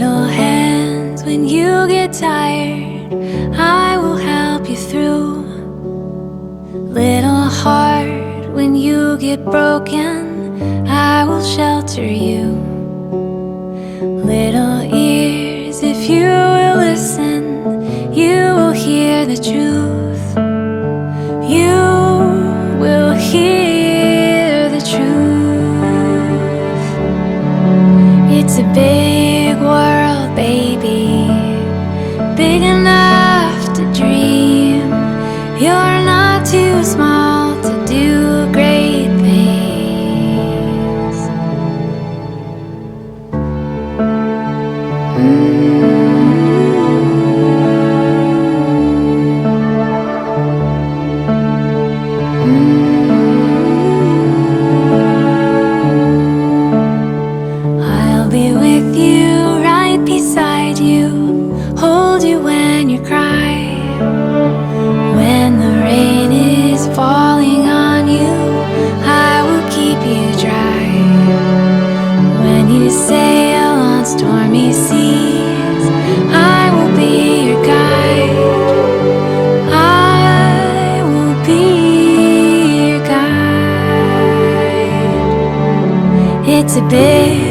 Little hands when you get tired, I will help you through. Little heart when you get broken, I will shelter you. Little ears, if you will listen, you will hear the truth. You will hear the truth. It's a big world, baby, big enough to dream. You're not too small to do great things. I'll be with you, right beside you, hold you when you cry. When the rain is falling on you, I will keep you dry. When you sail on stormy seas, I will be your guide. I will be your guide. It's a big